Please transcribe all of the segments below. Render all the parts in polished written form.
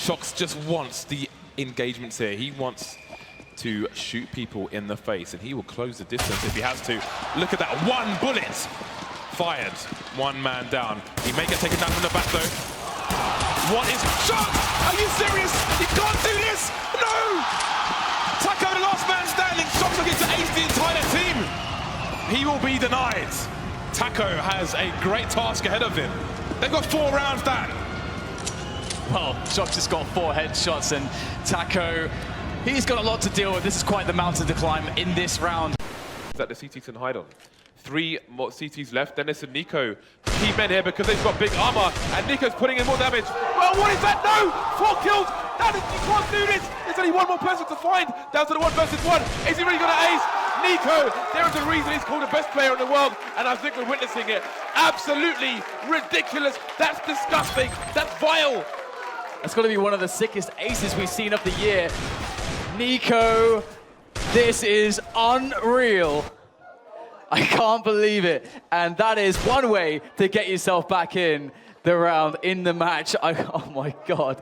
Shox just wants the engagements here. He wants to shoot people in the face, and he will close the distance if he has to. Look at that, one bullet fired, one man down. He may get taken down from the back though. What is Shox? Are you serious? You can't do this! No! Taco, the last man standing. Shox looking to ace the entire team. He will be denied. Taco has a great task ahead of him. They've got 4 rounds down. Well, Shox has got 4 headshots, and Taco, he's got a lot to deal with. This is quite the mountain to climb in this round. That the CT can hide on. 3 more CTs left. Dennis and Nico, key men here because they've got big armor, and Nico's putting in more damage. Well, what is that? No! 4 kills! That is, you can't do this! There's only one more person to find. Down to the 1 versus 1. Is he really going to ace? Nico, there is a reason he's called the best player in the world, and I think we're witnessing it. Absolutely ridiculous. That's disgusting. That's vile. That's got to be one of the sickest aces we've seen of the year. Nico, this is unreal. I can't believe it. And that is one way to get yourself back in the round, in the match. Oh my God.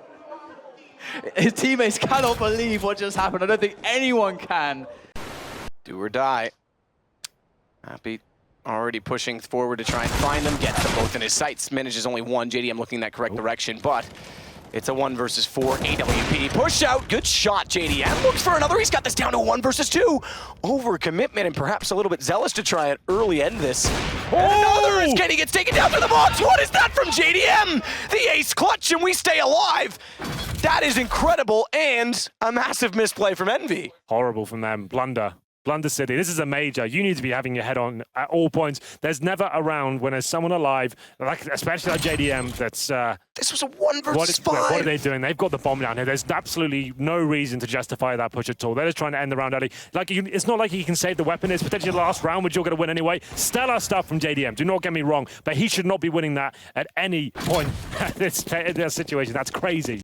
His teammates cannot believe what just happened. I don't think anyone can. Do or die. Happy already pushing forward to try and find them, gets them both in his sights. Manages only 1. JDM looking in that correct direction, but it's a 1 versus 4 AWP. Push out, good shot, JDM. Looks for another, he's got this down to 1 versus 2. Overcommitment and perhaps a little bit zealous to try and early end this. And another as Kenny gets taken down to the box. What is that from JDM? The ace clutch and we stay alive. That is incredible and a massive misplay from Envy. Horrible from them, blunder. Blunder City, this is a major. You need to be having your head on at all points. There's never a round when there's someone alive, like especially like JDM, that's... this was a 1 versus 5. What are they doing? They've got the bomb down here. There's absolutely no reason to justify that push at all. They're just trying to end the round early. Like, it's not like he can save the weapon. It's potentially the last round, which you're going to win anyway. Stellar stuff from JDM. Do not get me wrong, but he should not be winning that at any point in this situation. That's crazy.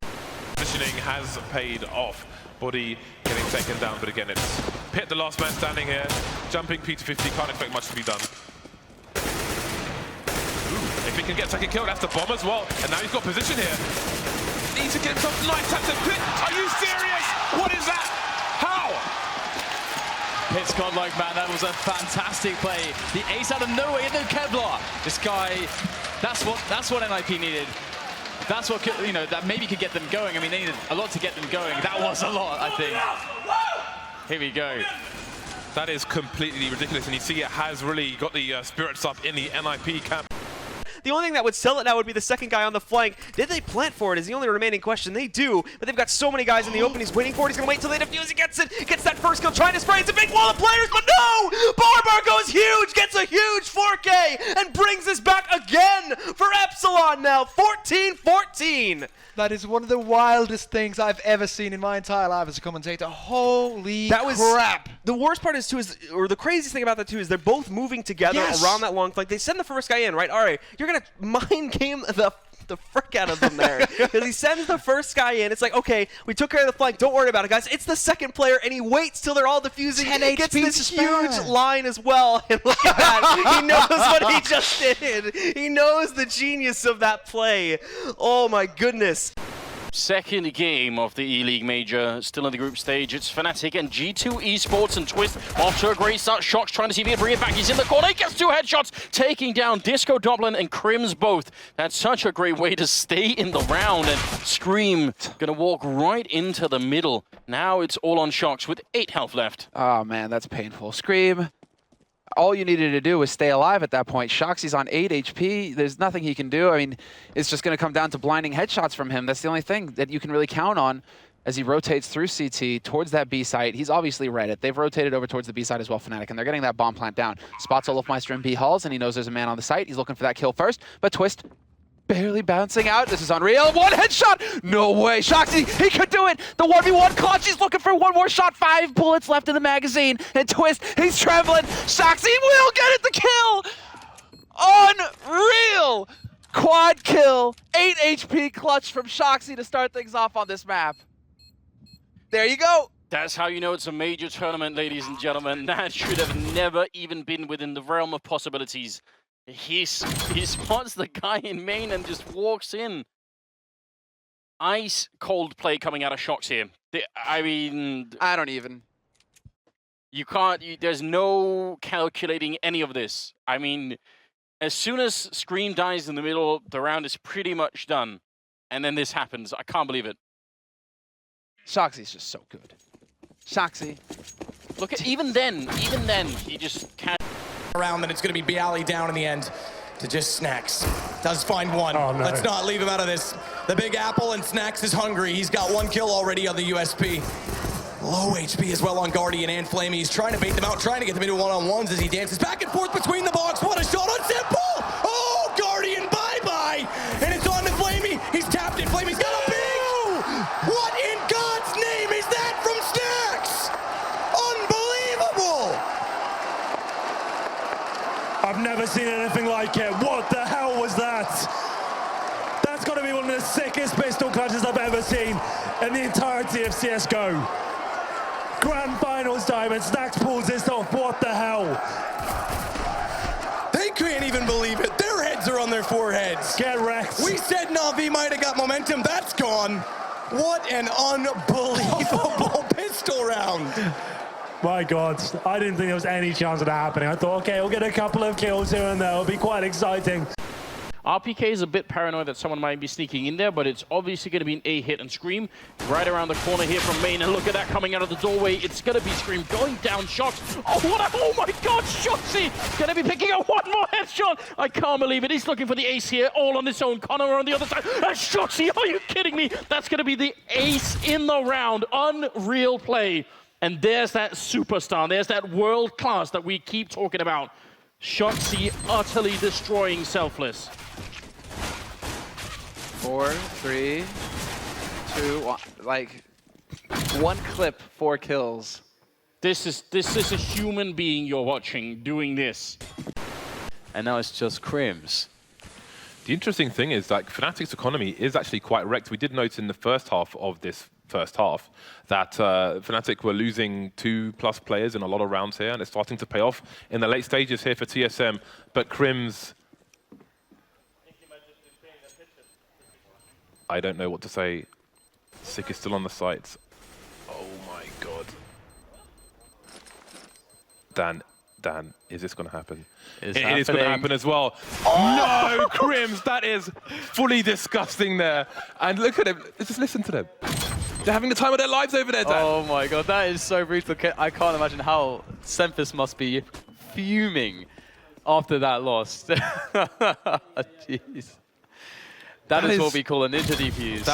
Positioning has paid off. Body getting taken down, but again, it's Pit, the last man standing here. Jumping P250, can't expect much to be done. Ooh, if he can get second kill, that's the bomb as well. And now he's got position here. Needs to get himself nice tap to Pit. Are you serious? What is that? How? Pit's godlike, man. That was a fantastic play. The ace out of nowhere into Kevlar. This guy, that's what NIP needed. That's what could, that maybe could get them going. I mean, they needed a lot to get them going. That was a lot, I think. Here we go. That is completely ridiculous, and you see it has really got the spirits up in the NIP camp. The only thing that would sell it now would be the second guy on the flank. Did they plant for it is the only remaining question. They do, but they've got so many guys in the open. He's waiting for it. He's going to wait till they defuse. He gets it. Gets that first kill, trying to spray. It's a big wall of players, but no! Barbar goes huge, gets a huge 4K, and brings this back again for Epsilon now. 14-14. That is one of the wildest things I've ever seen in my entire life as a commentator. Holy crap. The worst part is, or the craziest thing about that, too, is they're both moving together around that long flank. They send the first guy in, right? All right, you're going to mind game the frick out of them there. Because he sends the first guy in. It's like, okay, we took care of the flank. Don't worry about it, guys. It's the second player, and he waits till they're all defusing. He gets this huge line as well. And look at that. He knows what he just did. He knows the genius of that play. Oh, my goodness. Second game of the E-League Major, still in the group stage. It's Fnatic and G2 Esports, and Twist off to a great start. Shox trying to see if he can bring it back. He's in the corner, he gets 2 headshots, taking down Disco Dublin and Crims both. That's such a great way to stay in the round, and Scream gonna walk right into the middle. Now it's all on Shox with 8 health left. Oh man, that's painful. Scream. All you needed to do was stay alive at that point. Shoxy's on 8 HP. There's nothing he can do. I mean, it's just going to come down to blinding headshots from him. That's the only thing that you can really count on as he rotates through CT towards that B site. He's obviously read it. They've rotated over towards the B site as well, Fnatic, and they're getting that bomb plant down. Spots Olofmeister in B halls, and he knows there's a man on the site. He's looking for that kill first, but Twist barely bouncing out. This is unreal. 1 headshot! No way. Shoxy, he could do it! The 1v1 clutch. He's looking for one more shot. 5 bullets left in the magazine. And Twist, he's trembling. Shoxy will get it, the kill! Unreal! Quad kill. 8 HP clutch from Shoxy to start things off on this map. There you go. That's how you know it's a major tournament, ladies and gentlemen. That should have never even been within the realm of possibilities. He spots the guy in main and just walks in. ice cold play coming out of Shox here. I mean, I don't even. you can't. There's no calculating any of this. I mean, as soon as Scream dies in the middle, the round is pretty much done. And then this happens. I can't believe it. Shoxy's just so good. Shoxy. Look at even then, he just can't. Around, then it's going to be Bialy down in the end to just Snax. Does find one. Oh, no. Let's not leave him out of this. The Big Apple, and Snax is hungry. He's got 1 kill already on the USP. Low HP as well on Guardian and Flamey. He's trying to bait them out, trying to get them into one-on-ones as he dances back and forth between the box. What a shot on Simple! Oh, Guardian, bye-bye! And it's on to Flamey. He's tapped it. Flamey's got a big... What in God's name is that from Snax? Unbelievable! I've never seen anything like it. What the hell was that? That's got to be one of the sickest pistol clutches I've ever seen in the entirety of CSGO. Grand Finals time and Snax pulls this off. What the hell? They can't even believe it. Their heads are on their foreheads. Get wrecked. We said Na'Vi might have got momentum. That's gone. What an unbelievable pistol round. My God, I didn't think there was any chance of that happening. I thought, okay, we'll get a couple of kills here and there. It'll be quite exciting. RPK is a bit paranoid that someone might be sneaking in there, but it's obviously going to be an A hit and Scream right around the corner here from main. And look at that coming out of the doorway. It's going to be Scream going down Shox. Oh my God, Shoxy going to be picking up one more headshot. I can't believe it. He's looking for the ace here, all on his own. Connor on the other side. And Shoxy, are you kidding me? That's going to be the ace in the round. Unreal play. And there's that superstar. There's that world class that we keep talking about. Shoxy utterly destroying Selfless. 4, 3, 2, 1. Like, one clip, 4 kills. This is a human being you're watching doing this. And now it's just Crims. The interesting thing is that Fnatic's economy is actually quite wrecked. We did note in the first half of this first half that Fnatic were losing 2+ players in a lot of rounds here, and it's starting to pay off in the late stages here for TSM. But Crims, I don't know what to say. Sick is still on the sites. Oh my God. Dan, is this going to happen? It is going to happen as well. Oh! No, Crims, that is fully disgusting there. And look at him. Just listen to them. They're having the time of their lives over there, Dan. Oh my God, that is so brutal. I can't imagine how Selfless must be fuming after that loss. Jeez. That is what we call a ninja defuse.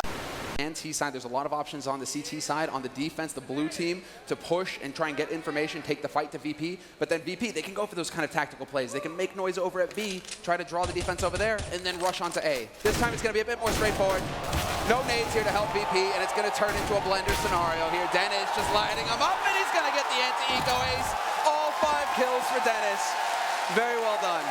And T side, there's a lot of options on the CT side. On the defense, the blue team to push and try and get information, take the fight to VP. But then VP, they can go for those kind of tactical plays. They can make noise over at B, try to draw the defense over there, and then rush onto A. This time it's going to be a bit more straightforward. No nades here to help VP, and it's going to turn into a blender scenario here. Dennis just lighting him up, and he's going to get the anti-eco ace. All 5 kills for Dennis. Very well done.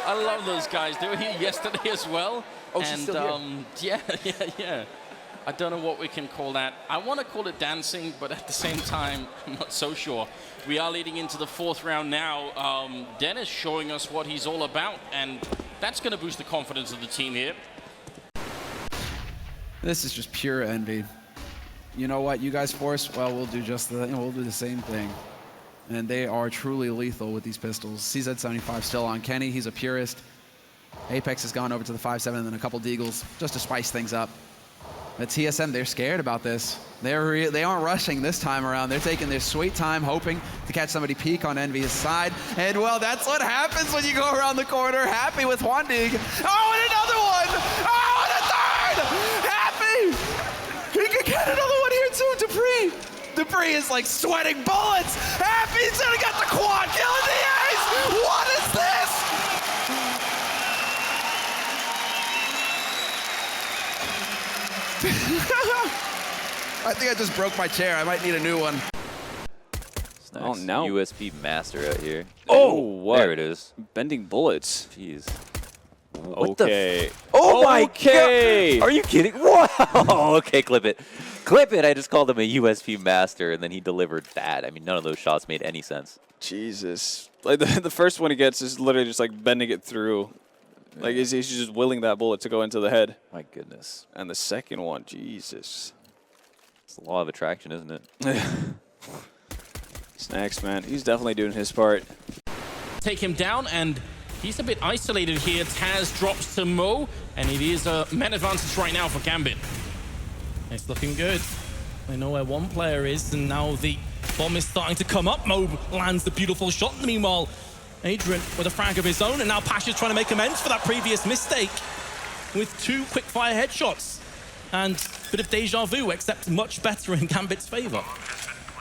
I love those guys. They were here yesterday as well. Oh, she's still here. Yeah. I don't know what we can call that. I want to call it dancing, but at the same time, I'm not so sure. We are leading into the 4th round now. Dennis showing us what he's all about, and that's going to boost the confidence of the team here. This is just pure envy. You know what? You guys force, well, we'll do just the, we'll do the same thing. And they are truly lethal with these pistols. CZ75 still on Kenny. He's a purist. Apex has gone over to the 5.7 and then a couple deagles just to spice things up. But TSM, they're scared about this. They aren't rushing this time around. They're taking their sweet time, hoping to catch somebody peek on Envy's side. And well, that's what happens when you go around the corner. Happy with Juan-Deag. Oh, and another one! Oh, and a third! Happy! He could get another one here too, Dupree is like sweating bullets. Happy's gonna get the quad kill in the ace. What is this? I think I just broke my chair. I might need a new one. Nice. Oh, now USP master out here. Oh, what? There it is. Bending bullets. Jeez. What okay. Oh my okay. God! Are you kidding? Wow! Okay, clip it. Clip it. I just called him a USP master, and then he delivered that. I mean, none of those shots made any sense. Jesus. Like the first one he gets is literally just like bending it through. Like he's just willing that bullet to go into the head. My goodness. And the second one, Jesus. It's the law of attraction, isn't it? Snax, man, he's definitely doing his part. Take him down, and he's a bit isolated here. Taz drops to Mo, and it is a man advantage right now for Gambit. It's looking good. They know where one player is, and now the bomb is starting to come up. Mo lands the beautiful shot. Meanwhile, Adrian with a frag of his own, and now Pasha's trying to make amends for that previous mistake with 2 quick-fire headshots. And a bit of deja vu, except much better in Gambit's favor.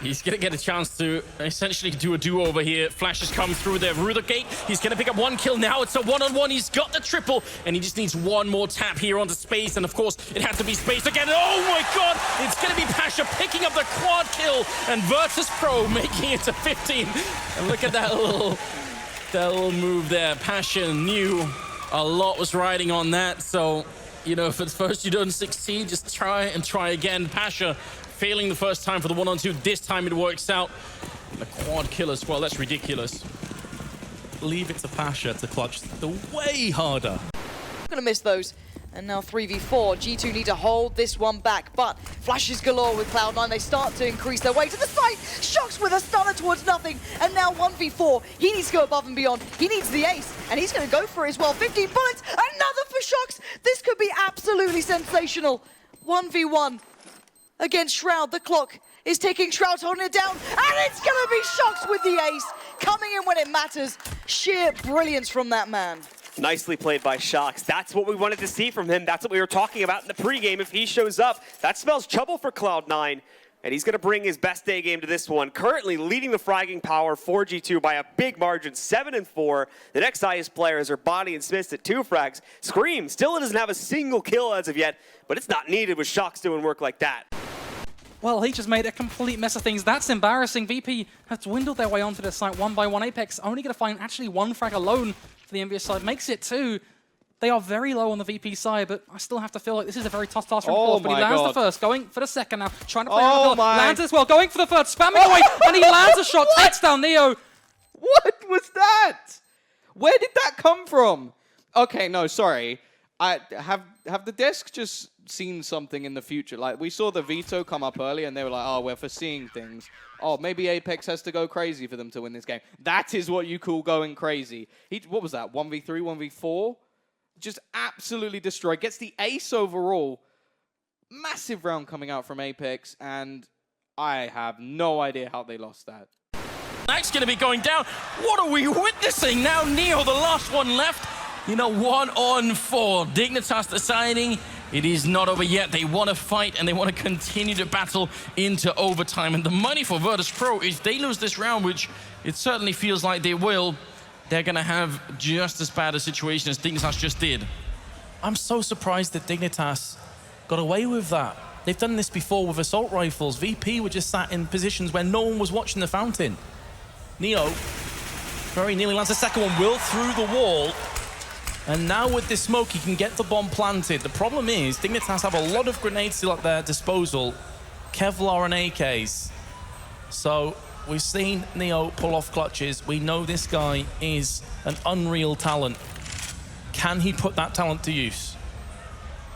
He's going to get a chance to essentially do a do-over here. Flashes come through there. Through the gate. He's going to pick up 1 kill now. It's a 1-on-1. He's got the triple, and he just needs 1 more tap here onto Space. And, of course, it had to be Space again. Oh, my God! It's going to be Pasha picking up the quad kill, and Virtus Pro making it to 15. And look at that little move there. Pasha knew a lot was riding on that. So, you know, if at first you don't succeed, just try and try again. Pasha failing the first time for the 1-on-2. This time it works out. And the quad kill as well. That's ridiculous. Leave it to Pasha to clutch the way harder. Gonna miss those. And now 3v4. G2 need to hold this one back, but flashes galore with Cloud9. They start to increase their way to the site. Shocks with a stunner towards nothing. And now 1v4. He needs to go above and beyond. He needs the ace, and he's gonna go for it as well. 15 bullets, another for Shocks. This could be absolutely sensational. 1v1 against Shroud. The clock is ticking. Shroud's holding it down, and it's gonna be Shocks with the ace. Coming in when it matters. Sheer brilliance from that man. Nicely played by Shocks. That's what we wanted to see from him. That's what we were talking about in the pregame. If he shows up, that spells trouble for Cloud9. And he's going to bring his best day game to this one. Currently leading the fragging power for G2 by a big margin, 7-4. The next highest players are Bonnie and Smith at 2 frags. Scream still doesn't have a single kill as of yet, but it's not needed with Shocks doing work like that. Well, he just made a complete mess of things. That's embarrassing. VP have dwindled their way onto the site 1 by 1. Apex only going to find actually 1 frag alone for the envious side. Makes it 2. They are very low on the VP side, but I still have to feel like this is a very tough task from Force. But he lands the first, going for the second now, trying to play around the middle. Lands as well, going for the third, spamming away, and he lands a shot, takes down Neo. What was that? Where did that come from? Okay, no, sorry. I have the desk just seen something in the future? Like, we saw the veto come up early, and they were like, oh, we're foreseeing things. Oh, maybe Apex has to go crazy for them to win this game. That is what you call going crazy. What was that, 1v3, 1v4? Just absolutely destroyed. Gets the ace overall. Massive round coming out from Apex, and I have no idea how they lost that. Snax going to be going down. What are we witnessing now? Neo, the last one left. You know, 1-on-4. Dignitas deciding it is not over yet. They want to fight, and they want to continue to battle into overtime. And the money for Virtus Pro is they lose this round, which it certainly feels like they will. They're going to have just as bad a situation as Dignitas just did. I'm so surprised that Dignitas got away with that. They've done this before with assault rifles. VP were just sat in positions where no one was watching the fountain. Neo very nearly lands the second one, will through the wall. And now with this smoke, he can get the bomb planted. The problem is, Dignitas have a lot of grenades still at their disposal. Kevlar and AKs. So we've seen Neo pull off clutches. We know this guy is an unreal talent. Can he put that talent to use?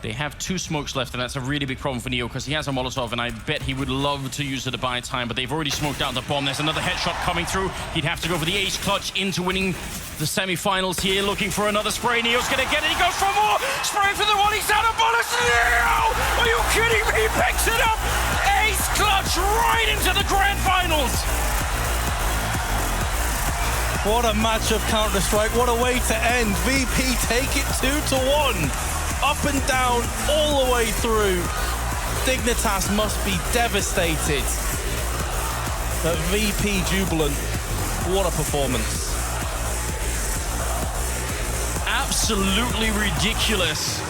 They have 2 smokes left, and that's a really big problem for Neo because he has a Molotov, and I bet he would love to use it to buy time, but they've already smoked out the bomb. There's another headshot coming through. He'd have to go for the ace clutch into winning the semi-finals here, looking for another spray. Neo's going to get it. He goes for more. Spray for the one. He's out of bullets. Neo! Are you kidding me? He picks it up. Ace clutch right into the grand finals. What a match of Counter-Strike. What a way to end. VP take it 2-1. Up and down, all the way through. Dignitas must be devastated. But VP jubilant. What a performance. Absolutely ridiculous.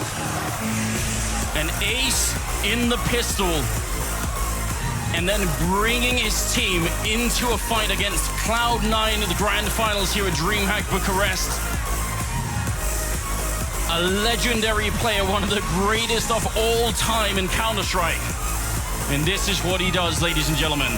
An ace in the pistol. And then bringing his team into a fight against Cloud9 in the grand finals here at DreamHack Bucharest. A legendary player, one of the greatest of all time in Counter-Strike. And this is what he does, ladies and gentlemen.